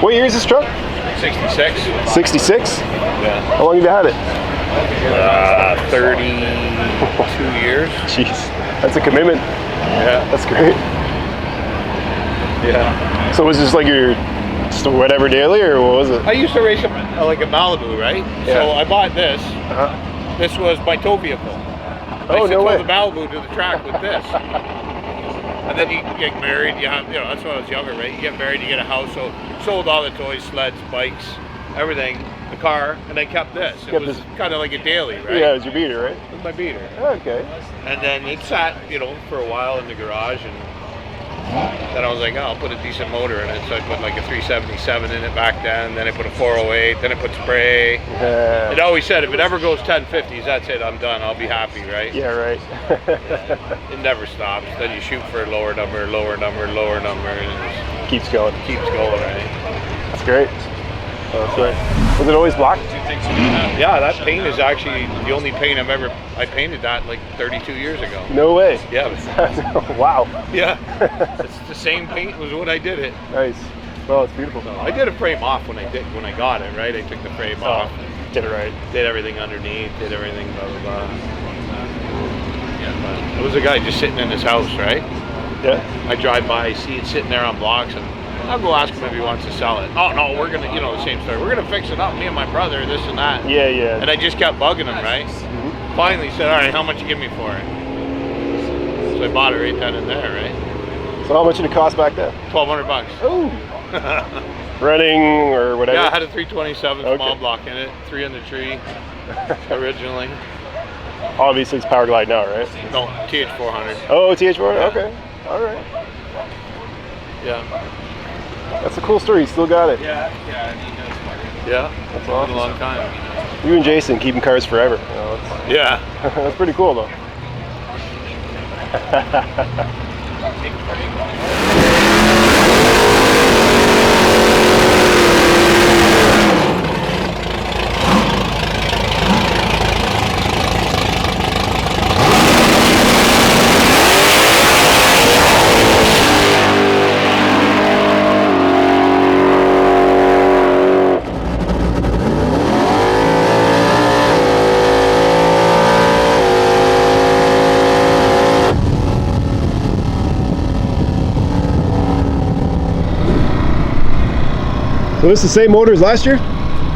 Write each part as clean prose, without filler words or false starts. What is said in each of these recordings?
What year is this truck? 66. 66? Yeah. How long have you had it? 32 years. Jeez, that's a commitment. Yeah. That's great. Yeah. So was this like your just whatever daily, or what was it? I used to race like a Malibu, right? Yeah. So I bought this. Uh-huh. This was my tow vehicle. I used to tow the Malibu to the track with this. And then you get married, you have, that's when I was younger, right? You get married, you get a house, so sold all the toys, sleds, bikes, everything, the car, and I kept this. It was kind of like a daily, right? Yeah, it was your beater, right? It was my beater. Okay. And then it sat, for a while in the garage, and then I was like, oh, I'll put a decent motor in it. So I put like a 377 in it back then I put a 408, then I put spray. Yeah. It always said, if it ever goes 1050s, that's it, I'm done, I'll be happy, right? Yeah, right. It never stops. Then you shoot for a lower number, lower number, lower number, and it just Keeps going. keeps going, right? That's great. Oh, that's right. Was it always black? Yeah, that paint is actually the only paint I painted that like 32 years ago. No way. Yeah. Wow. Yeah. It's the same paint was what I did it. Nice. Well, it's beautiful. So I did a frame off when I got it, right? I took the frame off. Did it right. Did everything underneath, did everything, blah, blah, blah. Yeah, but it was a guy just sitting in his house, right? Yeah. I drive by, see it sitting there on blocks, and I'll go ask him if he wants to sell it. Oh, no, we're going to, the same story. We're going to fix it up, me and my brother, this and that. Yeah, yeah. And I just kept bugging him, right? Mm-hmm. Finally said, all right, how much you give me for it? So I bought it right then and there, right? So how much did it cost back then? $1,200. Oh. Running or whatever? Yeah, I had a 327 small block in it, 3 on the tree originally. Obviously it's Power Glide now, right? No, TH400. Oh, TH400? Yeah. Okay. All right. Yeah. That's a cool story. You still got it. Yeah. That's awesome. a long time. You and Jason keeping cars forever. Yeah. That's pretty cool, though. So this is the same motor as last year?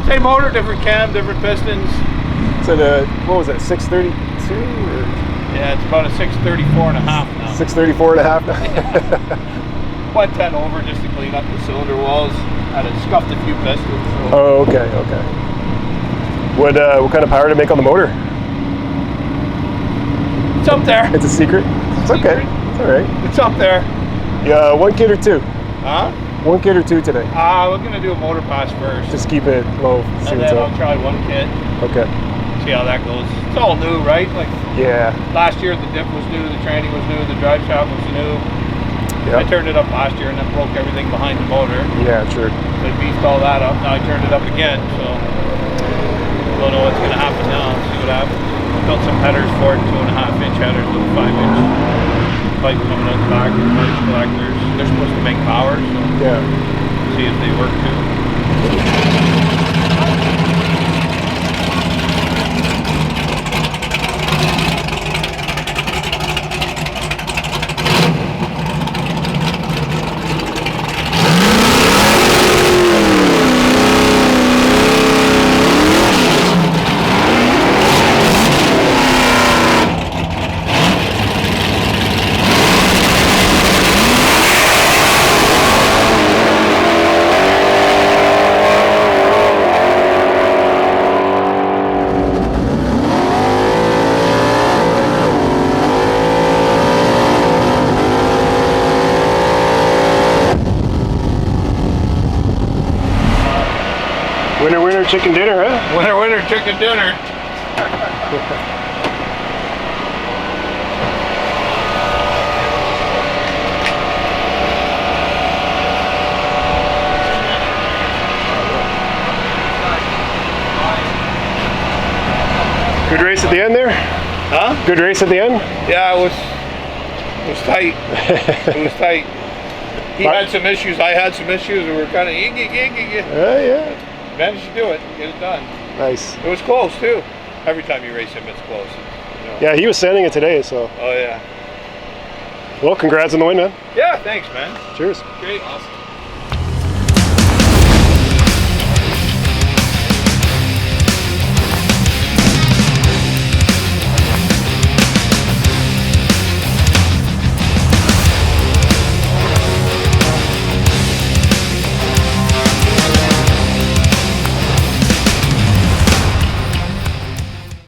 Same motor, different cam, different pistons. So what was that, 632? Or? Yeah, it's about a 634 and a half now. 634 and a half now? 110 over just to clean up the cylinder walls. Had it scuffed a few pistons. So. Oh, okay. What kind of power to make on the motor? It's up there. It's a secret? It's okay. It's all right. It's up there. Yeah, 1 kit or 2? Huh? 1 kit or 2 today? We're going to do a motor pass first. Just keep it low. And then I'll try 1 kit. Okay. See how that goes. It's all new, right? Like yeah. Last year the diff was new, the tranny was new, the drive shaft was new. Yep. I turned it up last year and then broke everything behind the motor. Yeah, sure. So I beefed all that up. Now I turned it up again, so don't know what's going to happen now. See what happens. Built some headers for it, 2.5-inch headers with a 5-inch pipe coming out the back, pipe collectors. They're supposed to make power, so yeah. See if they work too. Winner, winner, chicken dinner, huh? Winner, winner, chicken dinner. Good race at the end there? Huh? Good race at the end? Yeah, it was tight. It was tight. He had some issues, I had some issues, and we were kind of Yeah. managed to do it, get it done. Nice. It was close too. Every time you race him, it's close. You know. Yeah, he was sanding it today, so. Oh yeah. Well, congrats on the win, man. Yeah, thanks, man. Cheers. Great. Awesome.